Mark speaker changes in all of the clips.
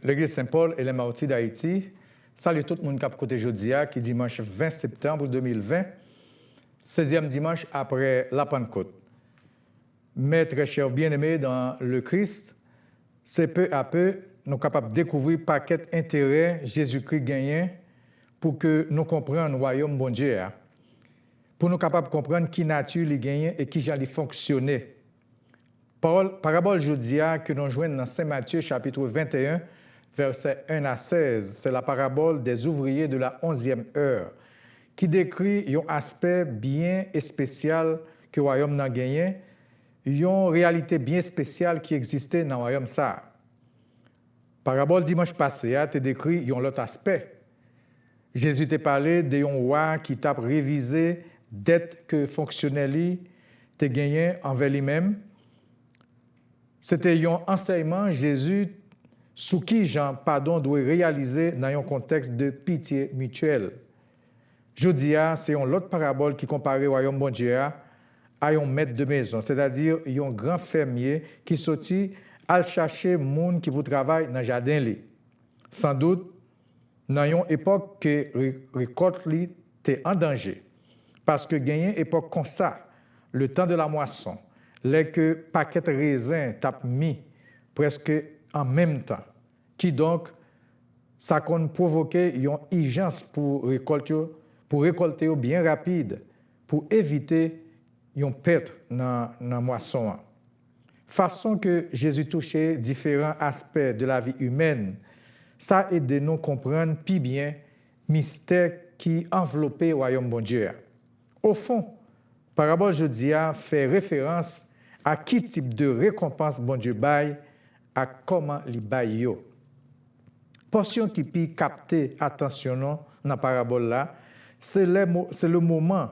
Speaker 1: l'Église Saint-Paul et les martyrs d'Haïti. Salut tout le monde qui a côté jeudi, qui est dimanche 20 septembre 2020, 16e dimanche après la Pentecôte. Mes très chers bien-aimés dans le Christ, c'est peu à peu nous sommes capables de découvrir le paquet d'intérêts Jésus-Christ gagnant pour que nous comprenions le royaume bon Dieu, pour nous capables de comprendre qui nature il gagne et qui j'allais fonctionner. Parabole Jodia que nous joignons dans Saint Matthieu chapitre 21, versets 1 à 16, c'est la parabole des ouvriers de la 11e heure, qui décrit un aspect bien et spécial que le royaume n'a gagné, une réalité bien spéciale qui existait dans le royaume ça. Parabole dimanche passé a décrit un autre aspect. Jésus t'a parlé d'un roi qui t'a révisé dette que fonctionnel t'a gagné envers lui-même. C'était un enseignement Jésus sous qui Jean pardon doit réaliser dans un contexte de pitié mutuelle. Jodia, c'est une autre parabole qui compare au royaume bon Dieu à un maître de maison, c'est-à-dire un grand fermier qui sortit à chercher les gens qui travaillent dans le jardin. Sans doute, dans une époque que la récolte était en danger, parce que gagner une époque comme ça, le temps de la moisson, les que paquet de raisins t'a mis presque en même temps, qui donc ça a provoqué une urgence pour récolter bien rapide, pour éviter une perte dans la moisson. Façon que Jésus touchait différents aspects de la vie humaine, ça aide de nous comprendre plus bien le mystère qui enveloppait le royaume bon Dieu. Au fond, parabole Jodia fait référence à qui type de récompense bon Dieu baille, à comment il baille yo. Portion qui peut capter attention dans la parabole là, c'est le moment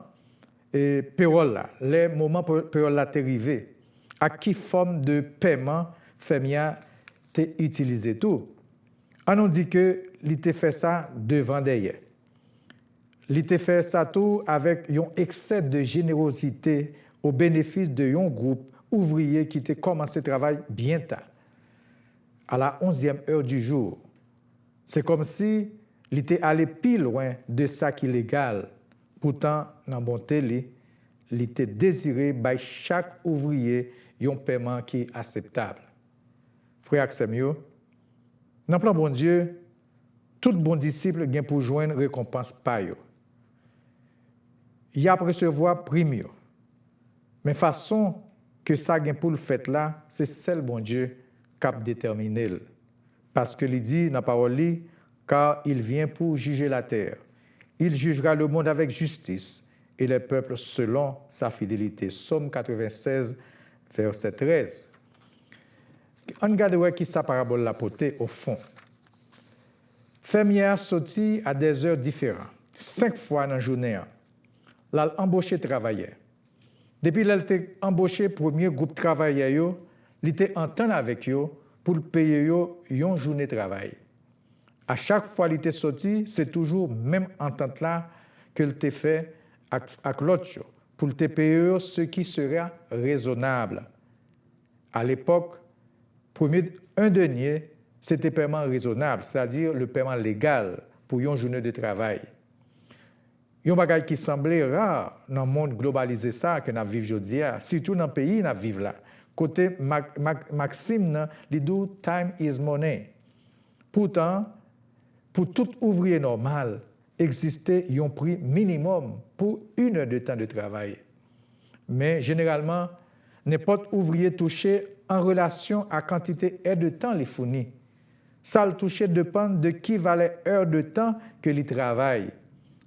Speaker 1: pérole là, les moments pérole là arrivé. À qui forme de paiement Femia t'est utilisé tout. On nous dit que il t'a fait ça devant derrière. Il t'a fait ça tout avec un excès de générosité au bénéfice de un groupe ouvrier qui t'a commencé le travail bien tard, à la 11e heure du jour. C'est comme si il était allé plus loin de ça qui est légal. Pourtant, dans bon télé, il était désiré par chaque ouvrier un paiement qui est acceptable. Frère Axemio, dans le plan bon Dieu, tout bon disciple vient pour joindre récompense par eux. Il a recevoir prime. Mais façon que ça vient pour le fait là, c'est celle bon Dieu qui a déterminé. Parce que il dit dans la parole, car il vient pour juger la terre. Il jugera le monde avec justice et les peuples selon sa fidélité. Somme 96, verset 13. On regarde qui sa parabole la portée au fond. Fermière sorti à des heures différentes, 5 fois dans la journée. L'a embauché travailleur. Depuis qu'elle était embauché premier groupe travailleur, il était en temps avec eux pour payer une journée de travail. À chaque fois qu'il était sorti, c'est toujours même entente là qu'il était fait avec l'autre pour te payer ce qui sera raisonnable. À l'époque, un denier, c'était paiement raisonnable, c'est-à-dire le paiement légal pour une journée de travail. Un bagage qui semblait rare dans le monde globalisé ça que nous vivons aujourd'hui, surtout dans le pays où nous vivons là. Côté Maxime, il dit « time is money ». Pourtant, pour tout ouvrier normal, existait un prix minimum pour 1 heure de temps de travail. Mais généralement, n'importe ouvrier touché en relation à quantité et de temps les fournit. Ça le touché dépend de qui valait heure de temps que il travaille,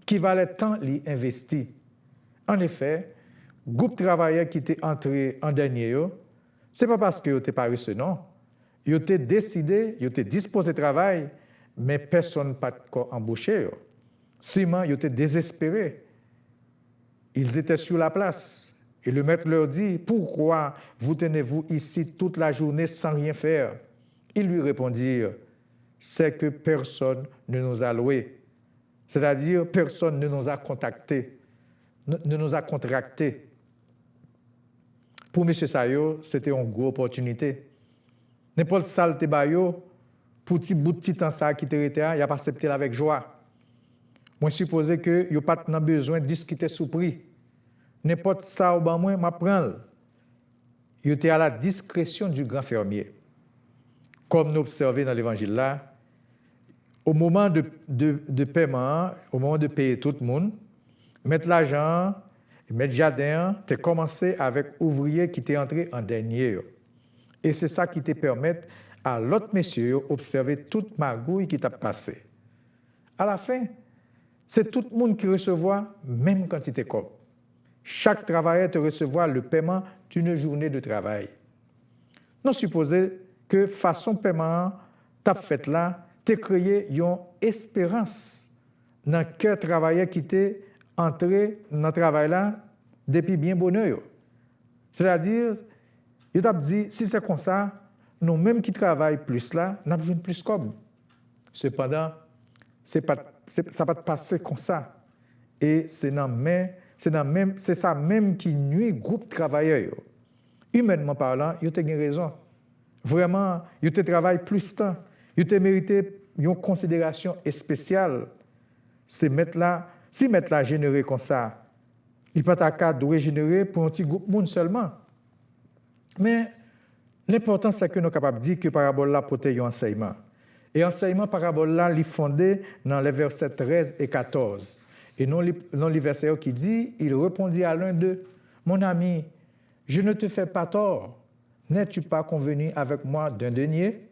Speaker 1: qui valait temps il investi. En effet, groupe travailleur qui était entré en dernier, c'est pas parce que n'était pas reçu non. Ils étaient décidé, ils étaient disposé de travail, mais personne n'a pas embauché. Seulement, ils étaient désespérés. Ils étaient sur la place. Et le maître leur dit, pourquoi vous tenez-vous ici toute la journée sans rien faire? Ils lui répondirent, c'est que personne ne nous a loués. C'est-à-dire, personne ne nous a contactés, ne nous a contractés. Pour M. Sayo, c'était une grosse opportunité. N'importe salle te bayo pour petit bout de petit temps ça qui était, il a pas accepté avec joie. Moi supposé que il pas besoin de discuter sous prix. N'importe ça au ban moi m'a prendre. Il était à la discrétion du grand fermier. Comme nous observons dans l'évangile là, au moment de paiement, au moment de payer tout le monde, mettre l'argent, mettre jardin, tu as commencé avec ouvrier qui t'est entré en dernier. Et c'est ça qui te permet à l'autre monsieur d'observer toute magouille qui t'a passé. À la fin, c'est tout le monde qui recevra même quantité comme. Chaque travailleur te recevra le paiement d'une journée de travail. Nous supposons que façon paiement t'a fait là, t'es créé une espérance dans le cœur travailleur qui t'est entré dans le travail là depuis bien bonheur. C'est-à-dire, il t'a dit, si c'est comme ça, nous-mêmes qui travaillons plus là, nous avons plus comme. Cependant, ça ne va pas passer comme ça. Et c'est ça même qui nuit au groupe de travailleurs. Humainement parlant, ils ont raison. Vraiment, ils travaillent plus de temps. Ils ont mérité une considération spéciale. Si mettre là généré comme ça, il peut être générer pour un petit groupe de monde seulement. Mais l'important, c'est que nous sommes capables de dire que parabole là porte un enseignement. Et enseignement parabole là, il est fondé dans les versets 13 et 14. Et non les versets qui dit, il répondit à l'un d'eux, mon ami, je ne te fais pas tort. N'es-tu pas convenu avec moi d'un denier?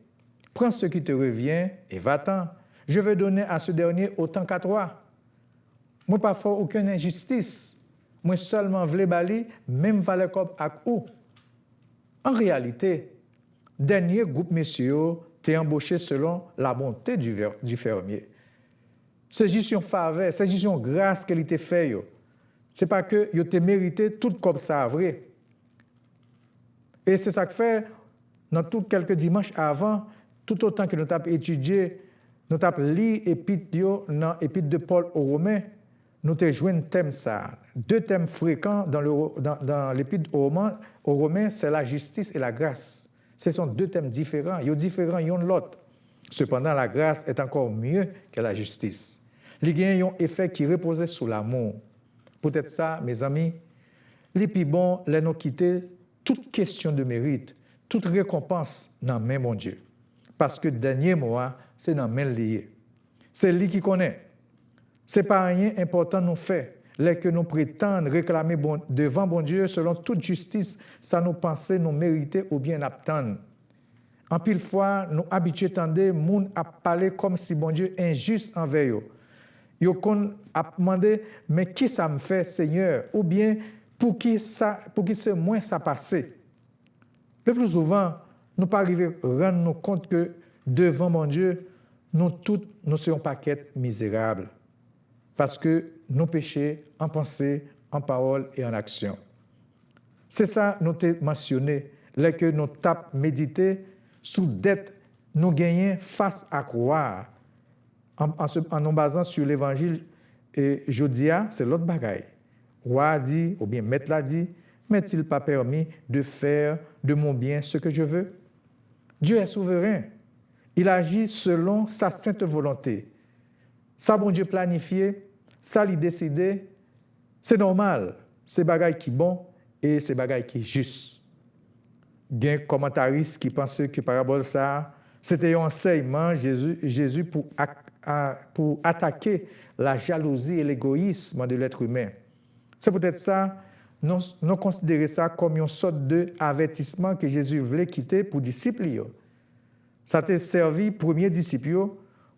Speaker 1: Prends ce qui te revient et va-t'en. Je vais donner à ce dernier autant qu'à toi. Moi, pas faire aucune injustice. Moi, seulement vle bali, même valeur comme à ou. En réalité, dernier groupe messieurs t'es embauché selon la bonté du fermier. C'est juste une faveur, c'est juste une grâce qu'elle t'a fait. Ce n'est pas que tu t'es mérité tout comme ça, vrai. Et c'est ça que fait, dans tout quelques dimanches avant, tout autant que nous avons étudié, nous avons lu l'épître dans l'épître de Paul aux Romains, nous avons joué un thème ça. Deux thèmes fréquents dans l'épître aux Romains, c'est la justice et la grâce. Ce sont deux thèmes différents. Ils sont différents l'un de l'autre. Cependant, la grâce est encore mieux que la justice. Les gains ont un effet qui reposait sur l'amour. Peut-être ça, mes amis, les plus bons, les nous quitter, toute question de mérite, toute récompense dans main mon Dieu. Parce que dernier mois, c'est dans main lié. C'est lui qui connaît. Ce n'est pas rien important nous fait. Les que nous prétendons réclamer devant bon Dieu selon toute justice, ça nous penser, nous mériter ou bien attendre. En pile fois, nous habitués tendez moun à parler comme si bon Dieu est injuste envers eux. Yo kon a demandé mais qui ça me fait Seigneur ou bien pour qui c'est moins ça passé. Le plus souvent, nous pas arriver rendre nous compte que devant mon Dieu, nous tous nous sommes paquet misérables parce que nous péchés en pensée, en parole et en action. C'est ça nous t'ai mentionné, là que nous tapons méditer sous dette nous gagnons face à croire en nous basant sur l'évangile et Jodia, c'est l'autre bagaille. Roi a dit, ou bien maître l'a dit, m'est-il pas permis de faire de mon bien ce que je veux? Dieu est souverain. Il agit selon sa sainte volonté. Ça, bon Dieu planifié, ça lui décidé, c'est normal. C'est bagaille qui bon et c'est bagaille qui juste. Il y a un commentariste qui pensait que parabole ça, c'était un enseignement Jésus pour attaquer la jalousie et l'égoïsme de l'être humain. C'est peut-être ça, nous considérons ça comme une sorte d'avertissement que Jésus voulait quitter pour les disciples. Ça t'a servi premier disciple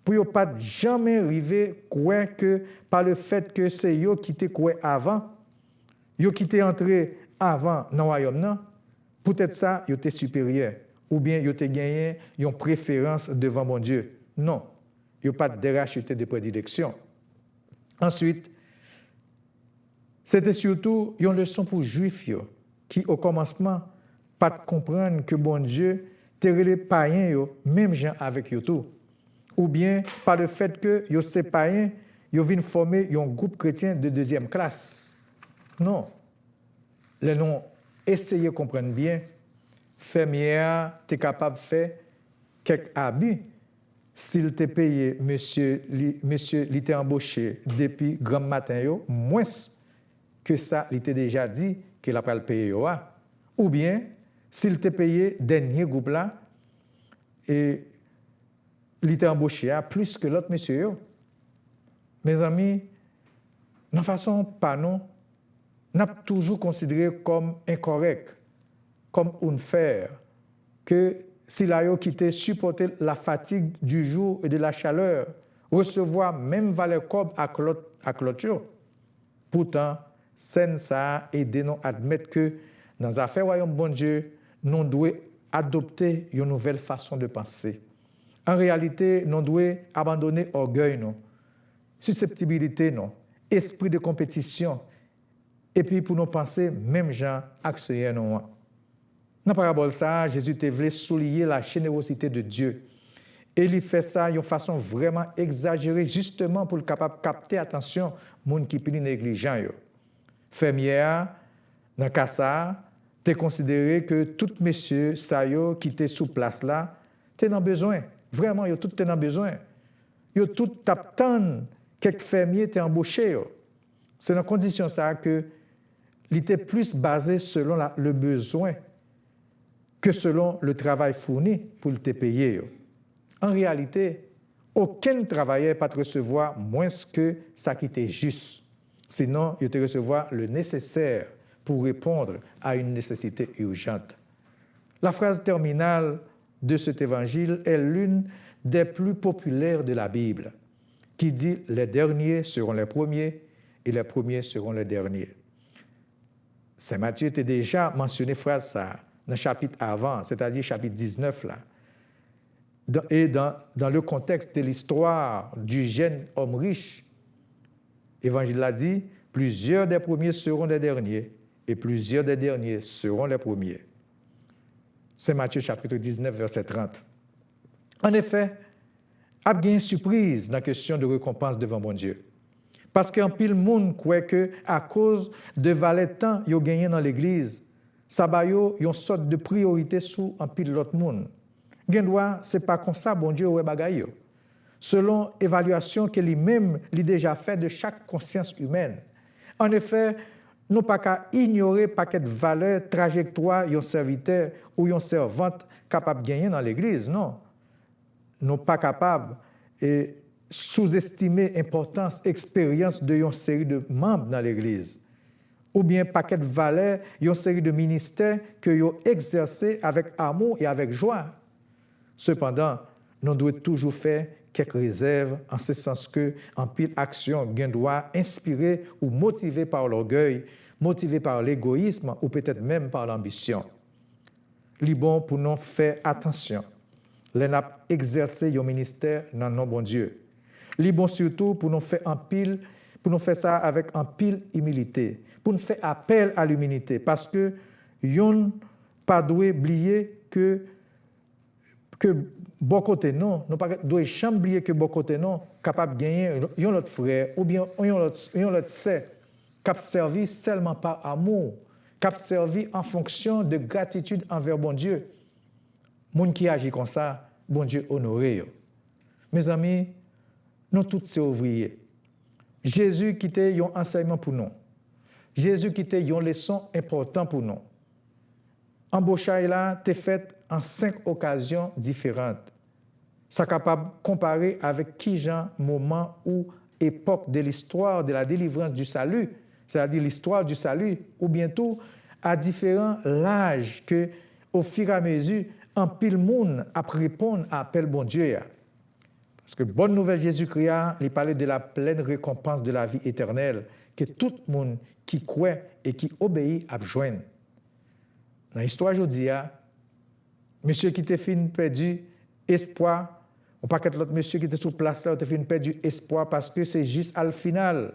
Speaker 1: pour ne pas jamais arriver croire que par le fait que c'est eux qui étaient croire avant, eux qui étaient entrés avant dans le royaume, peut-être ça, ils étaient supérieurs. Ou bien ils ont gagné une préférence devant mon Dieu. Non, ils n'ont pas déracheté de prédilection. Ensuite, c'était surtout une leçon pour les Juifs qui, au commencement, pas comprendre que bon Dieu était les païens, même gens avec eux tout. Ou bien par le fait que ces païens viennent former un groupe chrétien de deuxième classe. Non. Les noms essayez de comprendre bien. Fermière, tu es capable de faire quelques habits, s'il t'a payé, monsieur, il t'a embauché depuis grand matin, moins que ça, il t'a déjà dit qu'il a pas le payer. Ou bien, s'il t'a payé dernier groupe là, et il t'a embauché plus que l'autre monsieur. Mes amis, de façon pas non, n'a toujours considéré comme incorrect, comme unfair, que s'il a quitté supporter la fatigue du jour et de la chaleur, recevoir même valeur comme à clôture. Pourtant, scène ça a aidé nous à admettre que dans les affaires royaume bon Dieu, nous devons adopter une nouvelle façon de penser. En réalité, nous devons abandonner orgueil, non, susceptibilité, non, esprit de compétition, et puis pour nous penser, même gens actionnaires, non. Dans la parabole, ça, Jésus te voulait souligner la générosité de Dieu. Et il fait ça d'une façon vraiment exagérée, justement pour être capable de capter l'attention des gens qui sont négligents. Fermière, dans le cas ça, tu considéré que tout monsieur Sayo qui était sous place là, tu dans besoin. Vraiment, yo tout dans besoin. Yo tout t'attendent quelques fermiers t'es embauché. C'est dans condition ça que il était plus basé selon le besoin que selon le travail fourni pour te payer. En réalité, aucun travailleur ne peut recevoir moins que ça qui était juste. Sinon, il te recevoir le nécessaire pour répondre à une nécessité urgente. La phrase terminale de cet évangile est l'une des plus populaires de la Bible, qui dit « Les derniers seront les premiers et les premiers seront les derniers ». Saint Matthieu était déjà mentionné phrase ça dans le chapitre avant, c'est-à-dire chapitre 19 là. Et dans le contexte de l'histoire du jeune homme riche, l'Évangile a dit « Plusieurs des premiers seront les derniers et plusieurs des derniers seront les premiers ». C'est Matthieu chapitre 19, verset 30. En effet, il y a une surprise dans la question de récompense devant mon Dieu. Parce qu'en pile monde croit que à cause de valet temps yo gagné dans l'église, ça ba yo une sorte de priorité sous un pile l'autre monde. Gen doit c'est pas comme ça bon Dieu ouais bagay yo. Selon évaluation que lui-même lui déjà fait de chaque conscience humaine. En effet, nous pas qu'à ignorer paquet de valeurs, trajectoire yon serviteur ou yon servante capable de gagner dans l'église, non. Nous pas capable et sous-estimer l'importance, expérience de une série de membres dans l'Église, ou bien paquet de valeurs, une série de ministères que vous exercez avec amour et avec joie. Cependant, nous devons toujours faire quelques réserves en ce sens que, en pile action, bien doit inspirer ou motiver par l'orgueil, motivé par l'égoïsme ou peut-être même par l'ambition. Il est bon pour nous faire attention. Les n'a exercer un ministère dans le nom bon Dieu. Il est bon surtout pour nous faire ça avec un pile humilité, pour nous faire appel à l'humilité, parce que nous pas doit oublier que bon côté non, nous pas doit jamais oublier que bon côté non capable de gagner un autre frère ou bien un autre sœur qui servi seulement par amour, qui servi en fonction de gratitude envers bon Dieu. Moun qui agit comme ça, bon Dieu honoré. Mes amis, nous tous ces ouvriers. Jésus qui était un enseignement pour nous. Jésus qui était une leçon importante pour nous. Embauchage là, t'es fait en 5 occasions différentes. Ça capable de comparer avec qui genre, moment ou époque de l'histoire de la délivrance du salut, c'est-à-dire l'histoire du salut, ou bientôt à différents âges que, au fur et à mesure, en pile monde a répondre à l'appel bon Dieu. Parce que bonne nouvelle Jésus-Christ, il parlait de la pleine récompense de la vie éternelle que tout le monde qui croit et qui obéit a besoin. Dans l'histoire aujourd'hui, monsieur qui était fin perdu espoir, ou pas que l'autre monsieur qui était sur place là, était fin perdu espoir parce que c'est juste à la finale,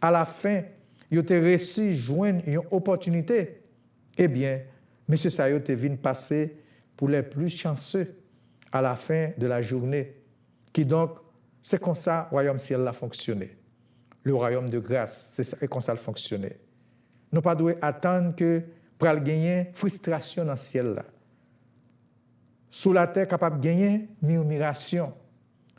Speaker 1: à la fin, il a réussi à joindre une opportunité. Eh bien, monsieur Sayo était venu passer pour les plus chanceux à la fin de la journée. Qui donc, c'est comme ça le royaume ciel a fonctionné. Le royaume de grâce, c'est comme ça le fonctionné. Nous ne devons pas attendre que pour gagner frustration dans le ciel là. Sous la terre, capable de gagner murmuration,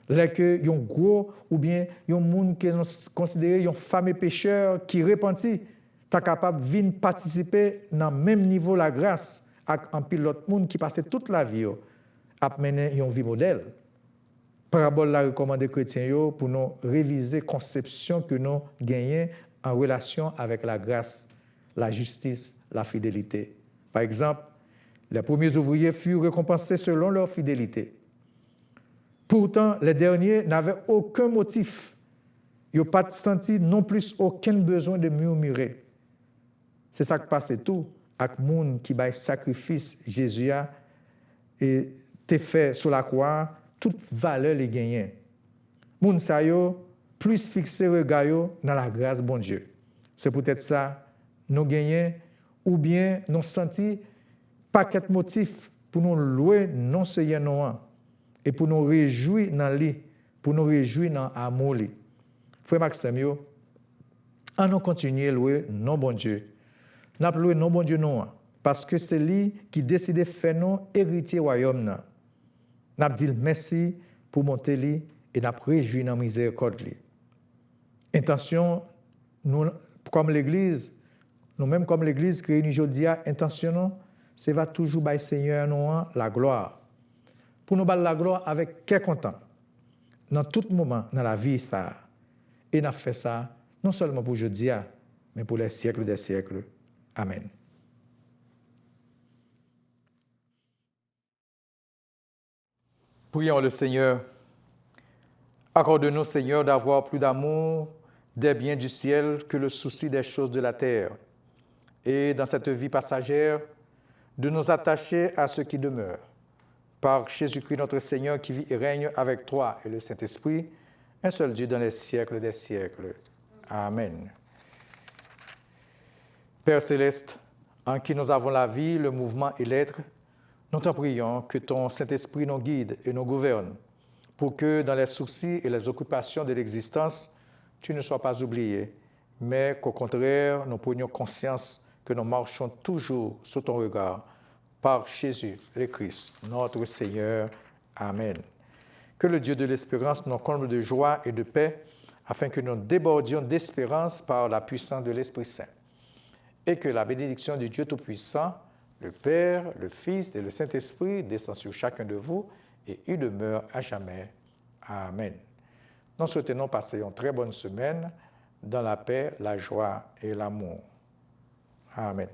Speaker 1: Là que yon gros ou bien yon monde qui est considéré yon femme pécheur qui repentit, t'es capable de venir participer dans le même niveau la grâce avec un pilote monde qui passe toute la vie à mener une vie modèle. Parabole la recommande aux chrétiens pour nous réviser la conception que nous gagnons en relation avec la grâce, la justice, la fidélité. Par exemple, les premiers ouvriers furent récompensés selon leur fidélité. Pourtant, les derniers n'avaient aucun motif. Ils n'ont pas senti non plus aucun besoin de murmurer. C'est ça qui passe tout avec les gens qui baillent sacrifice Jésus a et t'es fait sur la croix, toute valeur les gagnent. Moun sa yo plus fixé regard yo dans la grâce bon Dieu. C'est peut-être ça nous gagnons ou bien nous senti paquet de motifs pour nous louer non Seigneur nous et pour nous réjouir dans lui, pour nous réjouir dans l'amour lui. Frère Maxime yo, on continue à louer non bon Dieu. N'a louer non bon Dieu non parce que c'est lui qui décide de faire nous héritier royaume nan. N'a dit merci pour monter lui et n'a réjoui dans miséricorde lui. Intention nous comme l'église, nous-mêmes comme l'église qui réunit aujourd'hui, intention c'est va toujours bailler Seigneur nous la gloire. Pour nous battre la gloire avec quel content dans tout moment dans la vie ça. Et n'a fait ça non seulement pour aujourd'hui mais pour les siècles des siècles. Amen. Prions le Seigneur. Accorde-nous, Seigneur, d'avoir plus d'amour des biens du ciel que le souci des choses de la terre. Et dans cette vie passagère, de nous attacher à ce qui demeure. Par Jésus-Christ notre Seigneur qui vit et règne avec toi et le Saint-Esprit, un seul Dieu dans les siècles des siècles. Amen. Père céleste, en qui nous avons la vie, le mouvement et l'être, nous t'en prions que ton Saint-Esprit nous guide et nous gouverne, pour que dans les soucis et les occupations de l'existence, tu ne sois pas oublié, mais qu'au contraire, nous prenions conscience que nous marchons toujours sous ton regard, par Jésus le Christ, notre Seigneur. Amen. Que le Dieu de l'espérance nous comble de joie et de paix, afin que nous débordions d'espérance par la puissance de l'Esprit Saint. Et que la bénédiction du Dieu Tout-Puissant, le Père, le Fils et le Saint-Esprit descendent sur chacun de vous et y demeurent à jamais. Amen. Nous souhaitons passer une très bonne semaine dans la paix, la joie et l'amour. Amen.